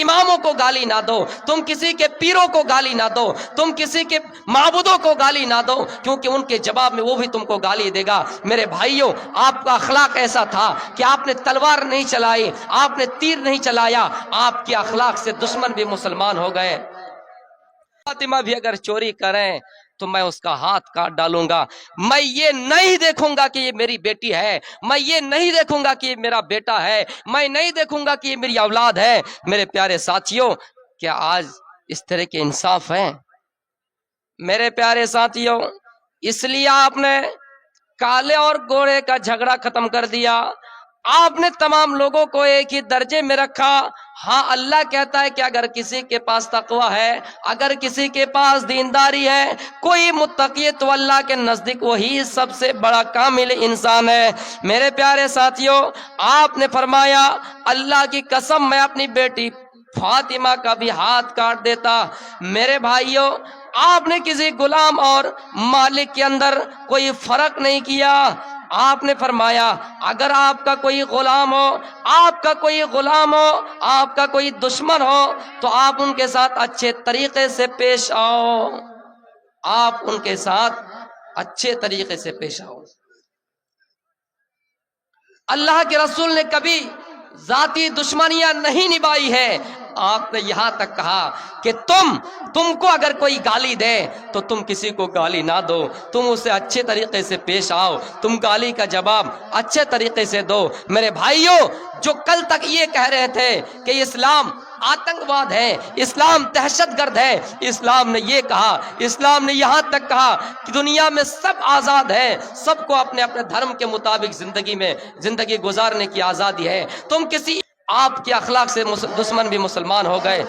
इमामों को गाली ना दो, तुम किसी के पीरों को गाली ना दो, तुम किसी के माबूदों को गाली ना दो, क्योंकि उनके जवाब में वो भी तुमको गाली देगा। मेरे भाइयों, आपका अखलाक ऐसा था कि आपने तलवार नहीं चलाई, आपने तीर नहीं चलाया, आपके अखलाक से दुश्मन भी मुसलमान हो गए। फातिमा भी अगर चोरी करें तो मैं उसका हाथ काट डालूंगा। मैं ये नहीं देखूंगा कि ये मेरी बेटी है, मैं ये नहीं देखूंगा कि ये मेरा बेटा है, मैं नहीं देखूंगा कि ये मेरी औलाद है। मेरे प्यारे साथियों, क्या आज इस तरह के इंसाफ हैं? मेरे प्यारे साथियों, इसलिए आपने काले और गोरे का झगड़ा खत्म कर दिया, आपने तमाम लोगों को एक ही दर्जे में रखा। हाँ, अल्लाह कहता है कि अगर किसी के पास तकवा है, अगर किसी के पास दीनदारी है, कोई मुत्तकी है, तो अल्लाह के नजदीक वही सबसे बड़ा कामिल इंसान है। मेरे प्यारे साथियों, आपने फरमाया अल्लाह की कसम मैं अपनी बेटी फातिमा का भी हाथ काट देता। मेरे भाइयों, आपने किसी गुलाम और मालिक के अंदर कोई फर्क नहीं किया। आपने फरमाया अगर आपका कोई गुलाम हो, आपका कोई गुलाम हो, आपका कोई दुश्मन हो, तो आप उनके साथ अच्छे तरीके से पेश आओ, आप उनके साथ अच्छे तरीके से पेश आओ। अल्लाह के रसूल ने कभी जाती दुश्मनियां नहीं निभाई है। आपने यहां तक कहा कि तुमको अगर कोई गाली दे तो तुम किसी को गाली ना दो, तुम उसे अच्छे तरीके से पेश आओ, तुम गाली का जवाब अच्छे तरीके से दो। मेरे भाइयों, जो कल तक ये कह रहे थे कि इस्लाम आतंकवाद है, इस्लाम दहशतगर्द है, इस्लाम ने ये कहा, इस्लाम ने यहां तक कहा कि दुनिया में सब आजाद है, सबको अपने अपने धर्म के मुताबिक जिंदगी गुजारने की आजादी है। तुम किसी आपके अखलाक से दुश्मन भी मुसलमान हो गए।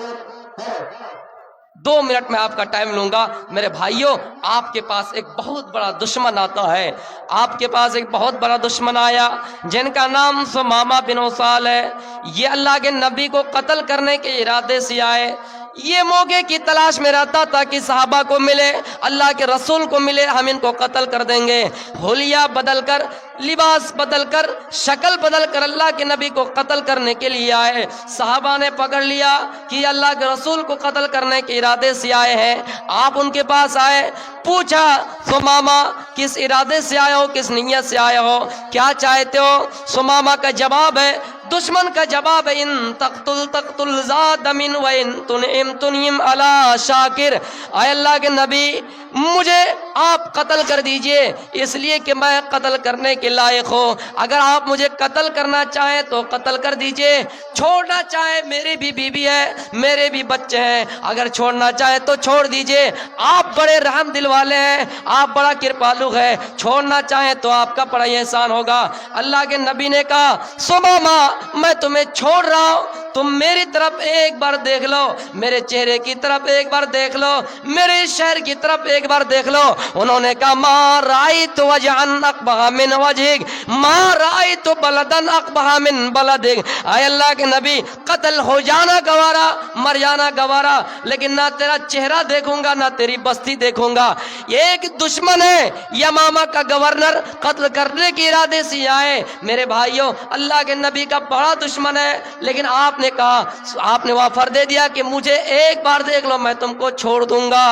2 मिनट में आपका टाइम लूंगा। मेरे भाइयों, आपके पास एक बहुत बड़ा दुश्मन आता है, आपके पास एक बहुत बड़ा दुश्मन आया जिनका नाम सुमामा बिन उसाल है। ये अल्लाह के नबी को कत्ल करने के इरादे से आए। ये मौके की तलाश में रहता था कि सहाबा को मिले, अल्लाह के रसूल को मिले, हम इनको कत्ल कर देंगे। हुलिया बदल कर, लिबास बदल कर, शक्ल बदल कर अल्लाह के नबी को कत्ल करने के लिए आए। सहाबा ने पकड़ लिया कि अल्लाह के रसूल को कत्ल करने के इरादे से आए हैं। आप उनके पास आए, पूछा सुमामा किस इरादे से आए हो, किस नीयत से आए हो, क्या चाहते हो? सुमामा का जवाब है, दुश्मन का जवाब है, इन तख्तुल ज़ाद मिन व इन तुनिम अला शाकिर। आए अल्लाह के नबी, मुझे आप कत्ल कर दीजिए, इसलिए कि मैं कत्ल करने के लायक हो। अगर आप मुझे कत्ल करना चाहें तो कत्ल कर दीजिए, छोड़ना चाहे, मेरी भी बीवी है, मेरे भी बच्चे हैं, अगर छोड़ना चाहे तो छोड़ दीजिए। आप बड़े रहम दिल वाले हैं, आप बड़ा कृपालु है, छोड़ना चाहे तो आपका बड़ा एहसान होगा। अल्लाह के नबी ने कहा, सुमामा मैं तुम्हें छोड़ रहा हूं, तुम मेरी तरफ एक बार देख लो, मेरे चेहरे की तरफ एक बार देख लो, मेरे शहर की तरफ एक बार देख लो। उन्होंने कहा, मा राइतु वजहन अक़बह मिन वजहिक, मा राइतु बलदन अक़बह मिन बलदिक। आए अल्लाह के नबी, कत्ल हो जाना गवारा, मर जाना गवारा, लेकिन ना तेरा चेहरा देखूंगा ना तेरी बस्ती देखूंगा। एक दुश्मन है यमामा का गवर्नर, कत्ल करने के इरादे से आए। मेरे भाइयों, अल्लाह के नबी का बड़ा दुश्मन है, लेकिन आपने कहा, आपने वाफर दे दिया कि मुझे एक बार देख लो मैं तुमको छोड़ दूंगा,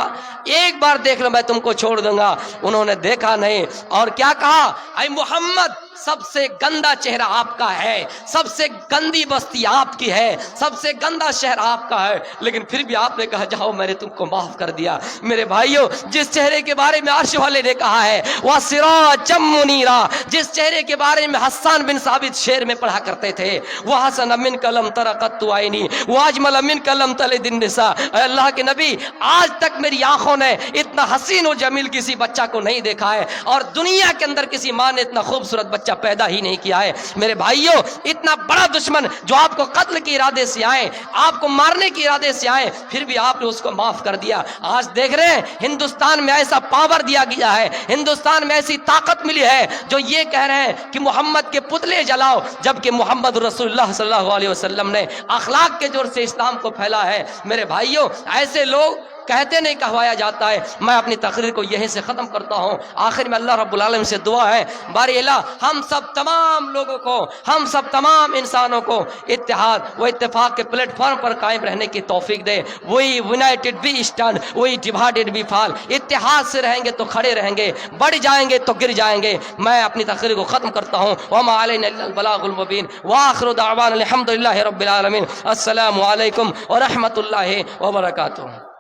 एक बार देख लो मैं तुमको छोड़ दूंगा। उन्होंने देखा नहीं और क्या कहा, ऐ मोहम्मद, सबसे गंदा चेहरा आपका है, सबसे गंदी बस्ती आपकी है, सबसे गंदा शहर आपका है, लेकिन फिर भी आपने कहा जाओ मैंने तुमको माफ कर दिया। मेरे भाइयों, जिस चेहरे के बारे में अर्श वाले ने कहा है वह सिराजम मुनीरा, जिस चेहरे के बारे में हस्सान बिन साबित शेर में पढ़ा करते थे, वह हसन मिन कलम तरक़त्तु आइनी व अजमल मिन कलम तलिदिन निसा। अल्लाह के नबी, आज तक मेरी आंखों ने इतना हसीन और जमील किसी बच्चा को नहीं देखा है, और दुनिया के अंदर किसी माँ ने इतना खूबसूरत बच्चा पैदा ही नहीं किया है। मेरे भाइयों, इतना बड़ा दुश्मन जो आपको कत्ल के इरादे से आए, आपको मारने के इरादे से आए, फिर भी आपने उसको माफ कर दिया। आज देख रहे हैं हिंदुस्तान में ऐसा पावर दिया गया है, हिंदुस्तान में ऐसी ताकत मिली है जो ये कह रहे हैं कि मोहम्मद के पुतले जलाओ, जबकि मोहम्मद रसूलुल्लाह सल्लल्लाहु अलैहि वसल्लम ने अखलाक के जोर से इस्लाम को फैला है। मेरे भाइयों, ऐसे लोग کہتے نہیں کہوایا جاتا ہے۔ میں اپنی تقریر کو یہیں سے ختم کرتا ہوں۔ آخر میں اللہ رب العالمین سے دعا ہے، باری الہ ہم سب تمام لوگوں کو، ہم سب تمام انسانوں کو اتحاد و اتفاق کے پلیٹ فارم پر قائم رہنے کی توفیق دے۔ وہی یونائٹڈ بھی اسٹینڈ، وہی ڈیوائیڈڈ بھی فال۔ اتحاد سے رہیں گے تو کھڑے رہیں گے، بڑھ جائیں گے تو گر جائیں گے۔ میں اپنی تقریر کو ختم کرتا ہوں۔ وما علینا الا البلاغ المبین، وآخر دعوانا الحمد للہ رب العالمین۔ السلام علیکم ورحمۃ اللہ وبرکاتہ۔